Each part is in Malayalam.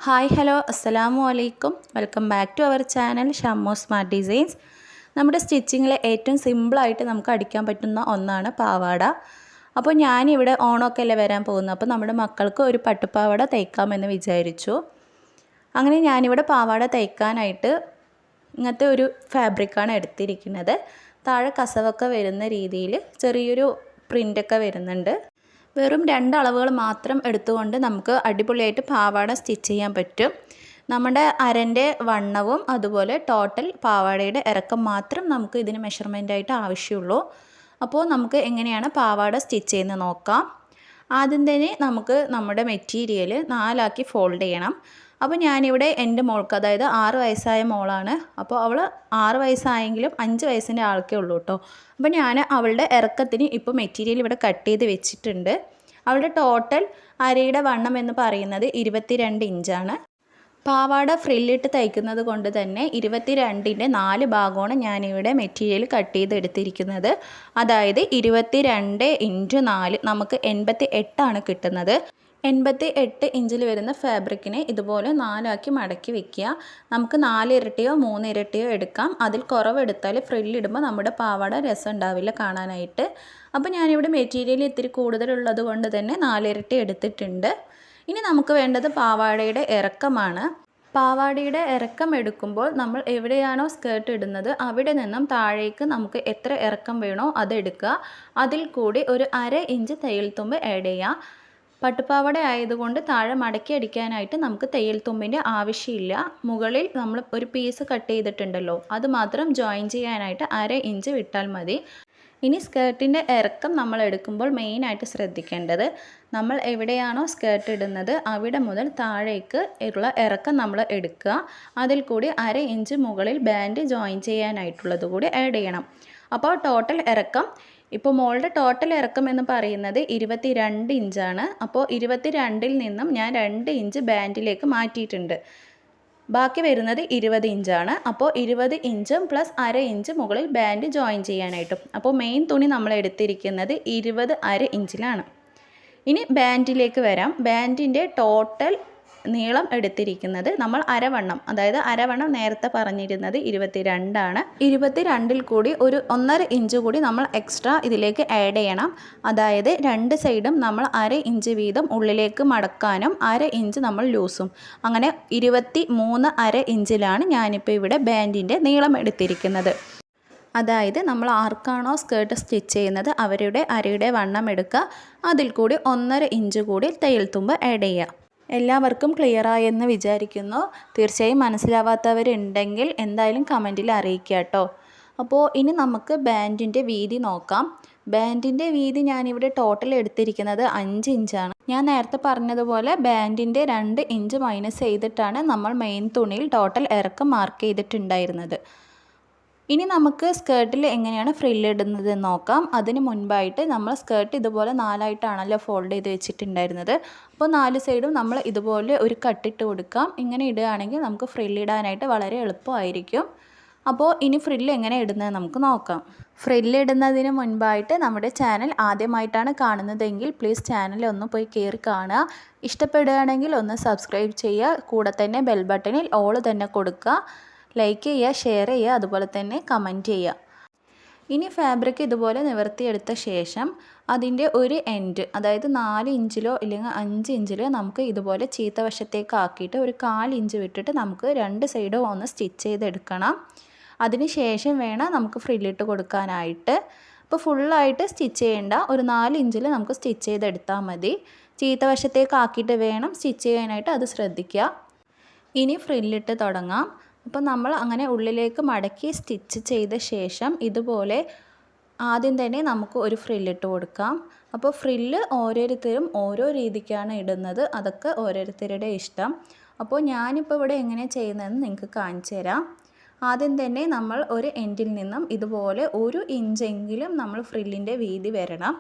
ഹായ് ഹലോ അസ്സലാമു അലൈക്കും. Welcome back to our channel Shammu smart designs. നമ്മുടെ സ്റ്റിച്ചിങ്ങിൽ ഏറ്റവും സിമ്പിളായിട്ട് നമുക്ക് അടിക്കാൻ പറ്റുന്ന ഒന്നാണ് പാവാട. അപ്പോൾ ഞാനിവിടെ ഓണമൊക്കെ അല്ലേ വരാൻ പോകുന്നത്, അപ്പോൾ നമ്മുടെ മക്കൾക്ക് ഒരു പട്ടുപാവാട തയ്ക്കാമെന്ന് വിചാരിച്ചു. അങ്ങനെ ഞാനിവിടെ പാവാട തയ്ക്കാനായിട്ട് ഇങ്ങനത്തെ ഒരു ഫാബ്രിക്കാണ് എടുത്തിരിക്കുന്നത്. താഴെ കസവൊക്കെ വരുന്ന രീതിയിൽ ചെറിയൊരു പ്രിൻ്റൊക്കെ വരുന്നുണ്ട്. വെറും 2 അളവുകൾ മാത്രം എടുത്തുകൊണ്ട് നമുക്ക് അടിപൊളിയായിട്ട് പാവാട സ്റ്റിച്ച് ചെയ്യാൻ പറ്റും. നമ്മുടെ അരൻ്റെ വണ്ണവും അതുപോലെ ടോട്ടൽ പാവാടയുടെ ഇറക്കം മാത്രം നമുക്ക് ഇതിന് മെഷർമെൻറ്റായിട്ട് ആവശ്യമുള്ളൂ. അപ്പോൾ നമുക്ക് എങ്ങനെയാണ് പാവാട സ്റ്റിച്ച് ചെയ്യുന്നത് നോക്കാം. ആദ്യം തന്നെ നമുക്ക് നമ്മുടെ മെറ്റീരിയൽ 4 ആക്കി ഫോൾഡ് ചെയ്യണം. അപ്പോൾ ഞാനിവിടെ എൻ്റെ മോൾക്ക്, അതായത് 6 വയസ്സായ മോളാണ്. അപ്പോൾ അവൾ 6 വയസ്സായെങ്കിലും 5 വയസ്സിൻ്റെ ആൾക്കേ ഉള്ളൂ കേട്ടോ. അപ്പോൾ ഞാൻ അവളുടെ ഇറക്കത്തിന് ഇപ്പോൾ മെറ്റീരിയൽ ഇവിടെ കട്ട് ചെയ്ത് വെച്ചിട്ടുണ്ട്. അവളുടെ ടോട്ടൽ അരയുടെ വണ്ണം എന്ന് പറയുന്നത് 22 ഇഞ്ചാണ്. പാവാട ഫ്രില്ലിട്ട് തയ്ക്കുന്നത് കൊണ്ട് തന്നെ 22ൻ്റെ 4 ഭാഗമാണ് ഞാനിവിടെ മെറ്റീരിയൽ കട്ട് ചെയ്തെടുത്തിരിക്കുന്നത്. അതായത് 22 × 4 നമുക്ക് 88 കിട്ടുന്നത്. 88 ഇഞ്ചിൽ വരുന്ന ഫാബ്രിക്കിനെ ഇതുപോലെ 4 ആക്കി മടക്കി വെക്കുക. നമുക്ക് 4 ഇരട്ടിയോ 3 ഇരട്ടിയോ എടുക്കാം. അതിൽ കുറവെടുത്താൽ ഫ്രില്ലിടുമ്പോൾ നമ്മുടെ പാവാട രസം ഉണ്ടാവില്ല കാണാനായിട്ട്. അപ്പോൾ ഞാനിവിടെ മെറ്റീരിയൽ ഇത്തിരി കൂടുതലുള്ളത് കൊണ്ട് തന്നെ 4 ഇരട്ടി എടുത്തിട്ടുണ്ട്. ഇനി നമുക്ക് വേണ്ടത് പാവാടയുടെ ഇറക്കമാണ്. പാവാടയുടെ ഇറക്കം എടുക്കുമ്പോൾ നമ്മൾ എവിടെയാണോ സ്കേർട്ട് ഇടുന്നത് അവിടെ നിന്നും താഴേക്ക് നമുക്ക് എത്ര ഇറക്കം വേണോ അതെടുക്കുക. അതിൽ കൂടി ഒരു 1/2 ഇഞ്ച് തയ്യൽ തുമ്പ് ആഡ് ചെയ്യുക. പട്ടുപാവാട ആയതുകൊണ്ട് താഴെ മടക്കി അടിക്കാനായിട്ട് നമുക്ക് തയ്യൽ തുമ്പിൻ്റെ ആവശ്യമില്ല. മുകളിൽ നമ്മൾ ഒരു പീസ് കട്ട് ചെയ്തിട്ടുണ്ടല്ലോ, അത് മാത്രം ജോയിൻ ചെയ്യാനായിട്ട് 1/2 ഇഞ്ച് വിട്ടാൽ മതി. ഇനി സ്കേർട്ടിൻ്റെ ഇറക്കം നമ്മൾ എടുക്കുമ്പോൾ മെയിനായിട്ട് ശ്രദ്ധിക്കേണ്ടത്, നമ്മൾ എവിടെയാണോ സ്കേർട്ട് ഇടുന്നത് അവിടെ മുതൽ താഴേക്ക് ഉള്ള ഇറക്കം നമ്മൾ എടുക്കുക. അതിൽ കൂടി 1/2 ഇഞ്ച് മുകളിൽ ബാൻഡ് ജോയിൻ ചെയ്യാനായിട്ടുള്ളത് കൂടി ആഡ് ചെയ്യണം. അപ്പോൾ ടോട്ടൽ ഇറക്കം, ഇപ്പോൾ മോളുടെ ടോട്ടൽ ഇറക്കം എന്ന് പറയുന്നത് 22 ഇഞ്ചാണ്. അപ്പോൾ 22ൽ നിന്നും ഞാൻ 2 ഇഞ്ച് ബാൻഡിലേക്ക് മാറ്റിയിട്ടുണ്ട്. ബാക്കി വരുന്നത് 20 ഇഞ്ചാണ്. അപ്പോൾ 20 ഇഞ്ചും പ്ലസ് 1/2 ഇഞ്ച് മുകളിൽ ബാൻഡ് ജോയിൻ ചെയ്യാനായിട്ടും. അപ്പോൾ മെയിൻ തുണി നമ്മൾ എടുത്തിരിക്കുന്നത് 20 1/2 ഇഞ്ചിലാണ്. ഇനി ബാൻഡിലേക്ക് വരാം. ബാൻഡിൻ്റെ ടോട്ടൽ നീളം എടുത്തിരിക്കുന്നത് നമ്മൾ അരവണ്ണം, അതായത് അരവണ്ണം നേരത്തെ പറഞ്ഞിരുന്നത് 22 ആണ്. 22ൽ കൂടി ഒരു 1/2 ഇഞ്ച് കൂടി നമ്മൾ എക്സ്ട്രാ ഇതിലേക്ക് ആഡ് ചെയ്യണം. അതായത് 2 സൈഡും നമ്മൾ 1/2 ഇഞ്ച് വീതം ഉള്ളിലേക്ക് മടക്കാനും 1/2 ഇഞ്ച് നമ്മൾ ലൂസും, അങ്ങനെ 23 1/2 ഇഞ്ചിലാണ് ഞാനിപ്പോൾ ഇവിടെ ബാൻഡിൻ്റെ നീളം എടുത്തിരിക്കുന്നത്. അതായത് നമ്മൾ ആർക്കാണോ സ്കേർട്ട് സ്റ്റിച്ച് ചെയ്യുന്നത് അവരുടെ അരയുടെ വണ്ണം എടുക്കുക. അതിൽ കൂടി 1/2 ഇഞ്ച് കൂടി തയ്യൽ തുമ്പ് ആഡ് ചെയ്യുക. എല്ലാവർക്കും ക്ലിയറായെന്ന് വിചാരിക്കുന്നു. തീർച്ചയായും മനസ്സിലാവാത്തവരുണ്ടെങ്കിൽ എന്തായാലും കമൻറ്റിൽ അറിയിക്കുക കേട്ടോ. അപ്പോൾ ഇനി നമുക്ക് ബാൻഡിൻ്റെ വീതി നോക്കാം. ബാൻഡിൻ്റെ വീതി ഞാനിവിടെ ടോട്ടൽ എടുത്തിരിക്കുന്നത് 5 ഇഞ്ചാണ്. ഞാൻ നേരത്തെ പറഞ്ഞതുപോലെ ബാൻഡിൻ്റെ 2 ഇഞ്ച് മൈനസ് ചെയ്തിട്ടാണ് നമ്മൾ മെയിൻ തുണിയിൽ ടോട്ടൽ ഇറക്കം മാർക്ക് ചെയ്തിട്ടുണ്ടായിരുന്നത്. ഇനി നമുക്ക് സ്കേർട്ടിൽ എങ്ങനെയാണ് ഫ്രില്ല് ഇടുന്നത് നോക്കാം. അതിന് മുൻപായിട്ട് നമ്മൾ സ്കേർട്ട് ഇതുപോലെ 4 ആയിട്ടാണല്ലോ ഫോൾഡ് ചെയ്ത് വെച്ചിട്ടുണ്ടായിരുന്നത്. അപ്പോൾ 4 സൈഡും നമ്മൾ ഇതുപോലെ ഒരു കട്ടിട്ട് കൊടുക്കാം. ഇങ്ങനെ ഇടുകയാണെങ്കിൽ നമുക്ക് ഫ്രില്ല് ഇടാനായിട്ട് വളരെ എളുപ്പമായിരിക്കും. അപ്പോൾ ഇനി ഫ്രില്ല് എങ്ങനെ ഇടുന്നത് നമുക്ക് നോക്കാം. ഫ്രില്ല് ഇടുന്നതിന് മുൻപായിട്ട് നമ്മുടെ ചാനൽ ആദ്യമായിട്ടാണ് കാണുന്നതെങ്കിൽ പ്ലീസ് ചാനൽ ഒന്ന് പോയി കയറി കാണുക. ഇഷ്ടപ്പെടുകയാണെങ്കിൽ ഒന്ന് സബ്സ്ക്രൈബ് ചെയ്യുക. കൂടെ തന്നെ ബെൽ ബട്ടണിൽ ഓൾ തന്നെ കൊടുക്കുക. ലൈക്ക് ചെയ്യുക, ഷെയർ ചെയ്യുക, അതുപോലെ തന്നെ കമൻറ്റ് ചെയ്യുക. ഇനി ഫാബ്രിക് ഇതുപോലെ നിവർത്തിയെടുത്ത ശേഷം അതിൻ്റെ ഒരു എൻഡ്, അതായത് 4 ഇഞ്ചിലോ ഇല്ലെങ്കിൽ 5 ഇഞ്ചിലോ നമുക്ക് ഇതുപോലെ ചീത്ത വശത്തേക്ക് ആക്കിയിട്ട് ഒരു 1/4 ഇഞ്ച് വിട്ടിട്ട് നമുക്ക് 2 സൈഡും ഒന്ന് സ്റ്റിച്ച് ചെയ്തെടുക്കണം. അതിന് ശേഷം വേണം നമുക്ക് ഫ്രില്ലിട്ട് കൊടുക്കാനായിട്ട്. അപ്പോൾ ഫുള്ളായിട്ട് സ്റ്റിച്ച് ചെയ്യേണ്ട, ഒരു 4 ഇഞ്ചിൽ നമുക്ക് സ്റ്റിച്ച് ചെയ്തെടുത്താൽ മതി. ചീത്ത വശത്തേക്ക് ആക്കിയിട്ട് വേണം സ്റ്റിച്ച് ചെയ്യാനായിട്ട്, അത് ശ്രദ്ധിക്കുക. ഇനി ഫ്രില്ലിട്ട് തുടങ്ങാം. അപ്പോൾ നമ്മൾ അങ്ങനെ ഉള്ളിലേക്ക് മടക്കി സ്റ്റിച്ച് ചെയ്ത ശേഷം ഇതുപോലെ ആദ്യം തന്നെ നമുക്ക് ഒരു ഫ്രില്ലിട്ട് കൊടുക്കാം. അപ്പോൾ ഫ്രില്ല് ഓരോരുത്തരും ഓരോ രീതിക്കാണ് ഇടുന്നത്, അതൊക്കെ ഓരോരുത്തരുടെ ഇഷ്ടം. അപ്പോൾ ഞാനിപ്പോൾ ഇവിടെ എങ്ങനെ ചെയ്യുന്നതെന്ന് നിങ്ങൾക്ക് കാണിച്ചു തരാം. ആദ്യം തന്നെ നമ്മൾ ഒരു എൻഡിൽ നിന്നും ഇതുപോലെ 1 ഇഞ്ചെങ്കിലും നമ്മൾ ഫ്രില്ലിൻ്റെ വീതി വരണം.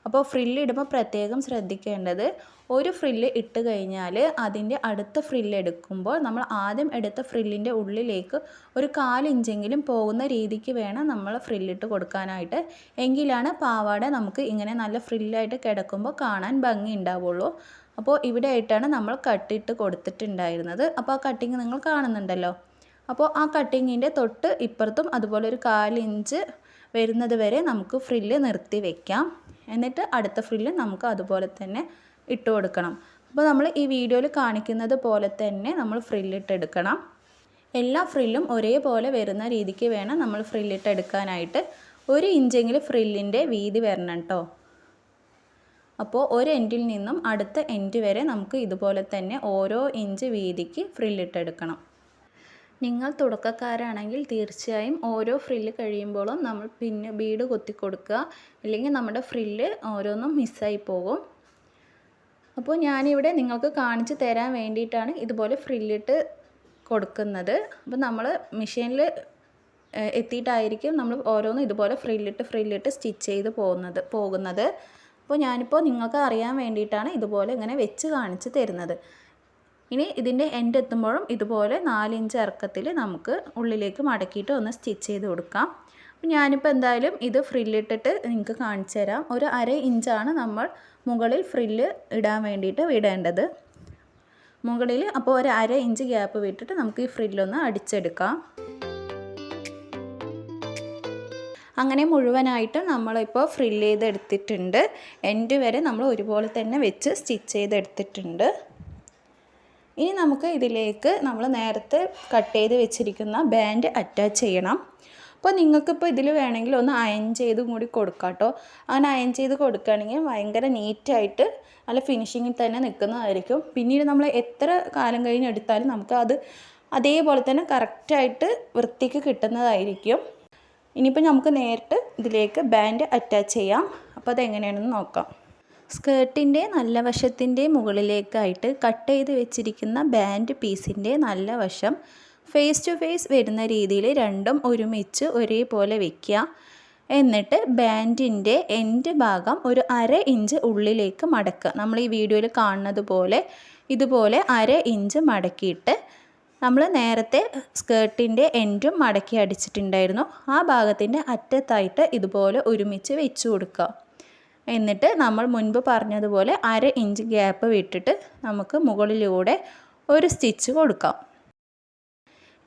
അപ്പോൾ ഫ്രില്ല് ഇടുമ്പോൾ പ്രത്യേകം ശ്രദ്ധിക്കേണ്ടത്, ഒരു ഫ്രില്ല് ഇട്ട് കഴിഞ്ഞാൽ അതിൻ്റെ അടുത്ത ഫ്രില്ല് എടുക്കുമ്പോൾ നമ്മൾ ആദ്യം എടുത്ത ഫ്രില്ലിൻ്റെ ഉള്ളിലേക്ക് ഒരു 1/4 ഇഞ്ചെങ്കിലും പോകുന്ന രീതിക്ക് വേണം നമ്മൾ ഫ്രില്ലിട്ട് കൊടുക്കാനായിട്ട്. എങ്കിലാണ് പാവാട നമുക്ക് ഇങ്ങനെ നല്ല ഫ്രില്ലായിട്ട് കിടക്കുമ്പോൾ കാണാൻ ഭംഗി ഉണ്ടാവുള്ളൂ. അപ്പോൾ ഇവിടെ ആയിട്ടാണ് നമ്മൾ കട്ടിട്ട് കൊടുത്തിട്ടുണ്ടായിരുന്നത്. അപ്പോൾ ആ കട്ടിങ് നിങ്ങൾ കാണുന്നുണ്ടല്ലോ. അപ്പോൾ ആ കട്ടിങ്ങിൻ്റെ തൊട്ട് ഇപ്പുറത്തും അതുപോലെ ഒരു 1/4 ഇഞ്ച് വരുന്നത് വരെ നമുക്ക് ഫ്രില്ല് നിർത്തി വെക്കാം. എന്നിട്ട് അടുത്ത ഫ്രില്ല് നമുക്ക് അതുപോലെ തന്നെ ഇട്ട് കൊടുക്കണം. അപ്പോൾ നമ്മൾ ഈ വീഡിയോയിൽ കാണിക്കുന്നത് പോലെ തന്നെ നമ്മൾ ഫ്രില്ലിട്ടെടുക്കണം. എല്ലാ ഫ്രില്ലും ഒരേപോലെ വരുന്ന രീതിക്ക് വേണം നമ്മൾ ഫ്രില്ലിട്ടെടുക്കാനായിട്ട്. 1 ഇഞ്ചെങ്കിലും ഫ്രില്ലിൻ്റെ വീതി വരണം കേട്ടോ. അപ്പോൾ ഒരു എൻഡിൽ നിന്നും അടുത്ത എൻഡ് വരെ നമുക്ക് ഇതുപോലെ തന്നെ ഓരോ ഇഞ്ച് വീതിക്ക് ഫ്രില്ലിട്ടെടുക്കണം. നിങ്ങൾ തുടക്കക്കാരാണെങ്കിൽ തീർച്ചയായും ഓരോ ഫ്രില്ല് കഴിയുമ്പോഴും നമ്മൾ പിന്നെ ബീഡ് കൊത്തി കൊടുക്കുക, അല്ലെങ്കിൽ നമ്മുടെ ഫ്രില്ല് ഓരോന്നും മിസ്സായി പോകും. അപ്പോൾ ഞാനിവിടെ നിങ്ങൾക്ക് കാണിച്ചു തരാൻ വേണ്ടിയിട്ടാണ് ഇതുപോലെ ഫ്രില്ലിട്ട് കൊടുക്കുന്നത്. അപ്പോൾ നമ്മൾ മെഷീനിൽ എത്തിയിട്ടായിരിക്കും നമ്മൾ ഓരോന്നും ഇതുപോലെ ഫ്രില്ലിട്ട് സ്റ്റിച്ച് ചെയ്ത് പോകുന്നത്. അപ്പോൾ ഞാനിപ്പോൾ നിങ്ങൾക്ക് അറിയാൻ വേണ്ടിയിട്ടാണ് ഇതുപോലെ ഇങ്ങനെ വെച്ച് കാണിച്ച് തരുന്നത്. ഇനി ഇതിൻ്റെ എൻഡ് എത്തുമ്പോഴും ഇതുപോലെ 4 ഇഞ്ച് ഇറക്കത്തിൽ നമുക്ക് ഉള്ളിലേക്ക് മടക്കിയിട്ട് ഒന്ന് സ്റ്റിച്ച് ചെയ്ത് കൊടുക്കാം. അപ്പോൾ ഞാനിപ്പോൾ എന്തായാലും ഇത് ഫ്രില്ലിട്ടിട്ട് നിങ്ങൾക്ക് കാണിച്ചു തരാം. ഒരു 1/2 ഇഞ്ചാണ് നമ്മൾ മുകളിൽ ഫ്രില്ല് ഇടാൻ വേണ്ടിയിട്ട് വിടേണ്ടത്. മുകളിൽ അപ്പോൾ ഒരു 1/2 ഇഞ്ച് ഗ്യാപ്പ് വിട്ടിട്ട് നമുക്ക് ഈ ഫ്രില്ലൊന്ന് അടിച്ചെടുക്കാം. അങ്ങനെ മുഴുവനായിട്ട് നമ്മളിപ്പോൾ ഫ്രില്ല് ചെയ്തെടുത്തിട്ടുണ്ട്. എൻഡ് വരെ നമ്മൾ ഒരുപോലെ തന്നെ വെച്ച് സ്റ്റിച്ച് ചെയ്തെടുത്തിട്ടുണ്ട്. ഇനി നമുക്ക് ഇതിലേക്ക് നമ്മൾ നേരത്തെ കട്ട് ചെയ്ത് വെച്ചിരിക്കുന്ന ബാൻഡ് അറ്റാച്ച് ചെയ്യണം. അപ്പോൾ നിങ്ങൾക്കിപ്പോൾ ഇതിൽ വേണമെങ്കിൽ ഒന്ന് അയൺ ചെയ്തും കൂടി കൊടുക്കാം കേട്ടോ. അങ്ങനെ അയൺ ചെയ്ത് കൊടുക്കുകയാണെങ്കിൽ ഭയങ്കര നീറ്റായിട്ട് നല്ല ഫിനിഷിങ്ങിൽ തന്നെ നിൽക്കുന്നതായിരിക്കും. പിന്നീട് നമ്മൾ എത്ര കാലം കഴിഞ്ഞ് എടുത്താലും നമുക്ക് അത് അതേപോലെ തന്നെ കറക്റ്റായിട്ട് വൃത്തിക്ക് കിട്ടുന്നതായിരിക്കും. ഇനിയിപ്പോൾ നമുക്ക് നേരിട്ട് ഇതിലേക്ക് ബാൻഡ് അറ്റാച്ച് ചെയ്യാം. അപ്പോൾ അതെങ്ങനെയാണെന്ന് നോക്കാം. സ്കേർട്ടിൻ്റെ നല്ല വശത്തിൻ്റെ മുകളിലേക്കായിട്ട് കട്ട് ചെയ്ത് വെച്ചിരിക്കുന്ന ബാൻഡ് പീസിൻ്റെ നല്ല വശം ഫേസ് ടു ഫേസ് വരുന്ന രീതിയിൽ രണ്ടും ഒരുമിച്ച് ഒരേപോലെ വയ്ക്കുക. എന്നിട്ട് ബാൻഡിൻ്റെ എൻഡ് ഭാഗം ഒരു 1/2 ഇഞ്ച് ഉള്ളിലേക്ക് മടക്കുക. നമ്മൾ ഈ വീഡിയോയിൽ കാണുന്നത് പോലെ ഇതുപോലെ 1/2 ഇഞ്ച് മടക്കിയിട്ട് നമ്മൾ നേരത്തെ സ്കേർട്ടിൻ്റെ എൻഡും മടക്കി അടിച്ചിട്ടുണ്ടായിരുന്നു. ആ ഭാഗത്തിൻ്റെ അറ്റത്തായിട്ട് ഇതുപോലെ ഒരുമിച്ച് വെച്ച് കൊടുക്കുക. എന്നിട്ട് നമ്മൾ മുൻപ് പറഞ്ഞതുപോലെ 1/2 ഇഞ്ച് ഗ്യാപ്പ് വിട്ടിട്ട് നമുക്ക് മുകളിലൂടെ ഒരു സ്റ്റിച്ച് കൊടുക്കാം.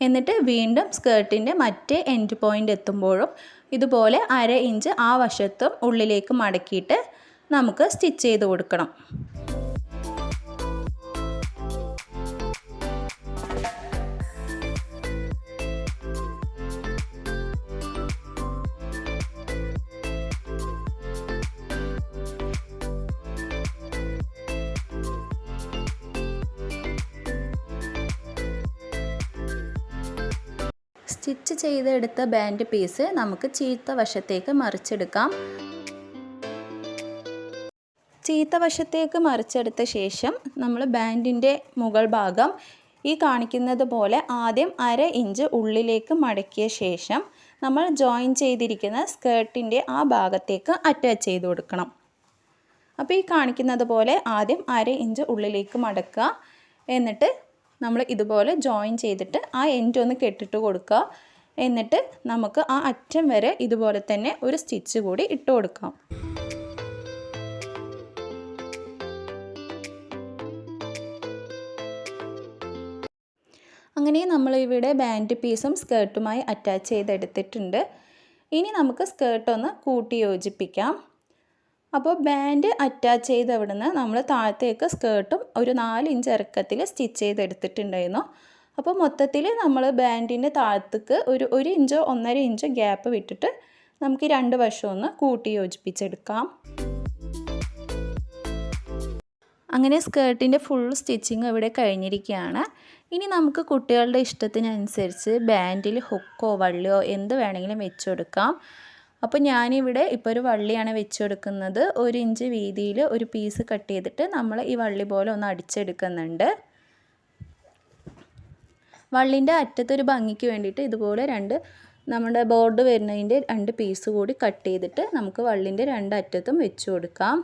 എന്നിട്ട് വീണ്ടും സ്കേർട്ടിൻ്റെ മറ്റേ എൻഡ് പോയിൻ്റ് എത്തുമ്പോഴും ഇതുപോലെ 1/2 ഇഞ്ച് ആ വശത്തും ഉള്ളിലേക്ക് മടക്കിയിട്ട് നമുക്ക് സ്റ്റിച്ച് ചെയ്ത് കൊടുക്കണം. സ്റ്റിച്ച് ചെയ്തെടുത്ത ബാൻഡ് പീസ് നമുക്ക് ചീത്ത വശത്തേക്ക് മറിച്ചെടുക്കാം. ചീത്ത വശത്തേക്ക് മറിച്ചെടുത്ത ശേഷം നമ്മൾ ബാൻഡിൻ്റെ മുകൾ ഭാഗം ഈ കാണിക്കുന്നത് പോലെ ആദ്യം 1/2 ഇഞ്ച് ഉള്ളിലേക്ക് മടക്കിയ ശേഷം നമ്മൾ ജോയിൻ ചെയ്തിരിക്കുന്ന സ്കേർട്ടിൻ്റെ ആ ഭാഗത്തേക്ക് അറ്റാച്ച് ചെയ്ത് കൊടുക്കണം. അപ്പോൾ ഈ കാണിക്കുന്നത് പോലെ ആദ്യം 1/2 ഇഞ്ച് ഉള്ളിലേക്ക് മടക്കുക. എന്നിട്ട് നമ്മൾ ഇതുപോലെ ജോയിൻ ചെയ്തിട്ട് ആ എൻഡ് ഒന്ന് കെട്ടിട്ട് കൊടുക്കുക. എന്നിട്ട് നമുക്ക് ആ അറ്റം വരെ ഇതുപോലെ തന്നെ ഒരു സ്റ്റിച്ച് കൂടി ഇട്ട് കൊടുക്കാം. അങ്ങനെ നമ്മളിവിടെ ബാൻഡ് പീസും സ്കേർട്ടുമായി അറ്റാച്ച് ചെയ്തെടുത്തിട്ടുണ്ട്. ഇനി നമുക്ക് സ്കേർട്ടൊന്ന് കൂട്ടി യോജിപ്പിക്കാം. അപ്പോൾ ബാൻഡ് അറ്റാച്ച് ചെയ്ത് അവിടുന്ന് നമ്മൾ താഴത്തേക്ക് സ്കേർട്ടും ഒരു 4 ഇഞ്ച് ഇറക്കത്തിൽ സ്റ്റിച്ച് ചെയ്തെടുത്തിട്ടുണ്ടായിരുന്നു. അപ്പോൾ മൊത്തത്തിൽ നമ്മൾ ബാൻഡിൻ്റെ താഴത്തേക്ക് ഒരു 1 ഇഞ്ചോ 1.5 ഇഞ്ചോ ഗ്യാപ്പ് വിട്ടിട്ട് നമുക്ക് ഈ 2 വശവും ഒന്ന് കൂട്ടി യോജിപ്പിച്ചെടുക്കാം. അങ്ങനെ സ്കേർട്ടിൻ്റെ ഫുൾ സ്റ്റിച്ചിങ് ഇവിടെ കഴിഞ്ഞിരിക്കുകയാണ്. ഇനി നമുക്ക് കുട്ടികളുടെ ഇഷ്ടത്തിനനുസരിച്ച് ബാൻഡിൽ ഹുക്കോ വള്ളിയോ എന്ത് വേണമെങ്കിലും വെച്ച് കൊടുക്കാം. അപ്പോൾ ഞാനിവിടെ ഇപ്പോൾ ഒരു വള്ളിയാണ് വെച്ച് കൊടുക്കുന്നത്. 1 ഇഞ്ച് വീതിയിൽ ഒരു പീസ് കട്ട് ചെയ്തിട്ട് നമ്മൾ ഈ വള്ളി പോലെ ഒന്ന് അടിച്ചെടുക്കുന്നുണ്ട്. വള്ളിൻ്റെ അറ്റത്തൊരു ഭംഗിക്ക് വേണ്ടിയിട്ട് ഇതുപോലെ നമ്മുടെ ബോർഡ് വരുന്നതിൻ്റെ 2 പീസ് കൂടി കട്ട് ചെയ്തിട്ട് നമുക്ക് വള്ളിൻ്റെ 2 അറ്റത്തും വെച്ച് കൊടുക്കാം.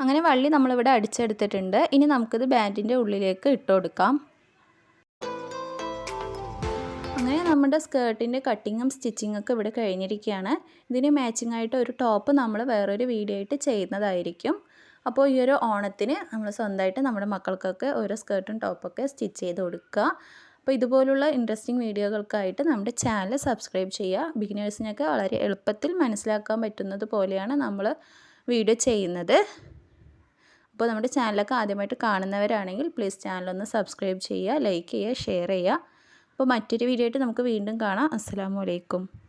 അങ്ങനെ വള്ളി നമ്മളിവിടെ അടിച്ചെടുത്തിട്ടുണ്ട്. ഇനി നമുക്കിത് ബാൻഡിൻ്റെ ഉള്ളിലേക്ക് ഇട്ട് കൊടുക്കാം. അങ്ങനെ നമ്മുടെ സ്കേർട്ടിൻ്റെ കട്ടിങ്ങും സ്റ്റിച്ചിങ്ങും ഒക്കെ ഇവിടെ കഴിഞ്ഞിരിക്കുകയാണ്. ഇതിന് മാച്ചിങ് ആയിട്ട് ഒരു ടോപ്പ് നമ്മൾ വേറൊരു വീഡിയോ ആയിട്ട് ചെയ്യുന്നതായിരിക്കും. അപ്പോൾ ഈ ഒരു ഓണത്തിന് നമ്മൾ സ്വന്തമായിട്ട് നമ്മുടെ മക്കൾക്കൊക്കെ ഓരോ സ്കേർട്ടും ടോപ്പൊക്കെ സ്റ്റിച്ച് ചെയ്ത് കൊടുക്കുക. അപ്പോൾ ഇതുപോലുള്ള ഇൻട്രസ്റ്റിംഗ് വീഡിയോകൾക്കായിട്ട് നമ്മുടെ ചാനൽ സബ്സ്ക്രൈബ് ചെയ്യുക. ബിഗിനേഴ്സിനൊക്കെ വളരെ എളുപ്പത്തിൽ മനസ്സിലാക്കാൻ പറ്റുന്നത് പോലെയാണ് നമ്മൾ വീഡിയോ ചെയ്യുന്നത്. അപ്പോൾ നമ്മുടെ ചാനലൊക്കെ ആദ്യമായിട്ട് കാണുന്നവരാണെങ്കിൽ പ്ലീസ് ചാനലൊന്ന് സബ്സ്ക്രൈബ് ചെയ്യുക, ലൈക്ക് ചെയ്യുക, ഷെയർ ചെയ്യുക. അപ്പോൾ മറ്റൊരു വീഡിയോ ആയിട്ട് നമുക്ക് വീണ്ടും കാണാം. അസ്സലാമു അലൈക്കും.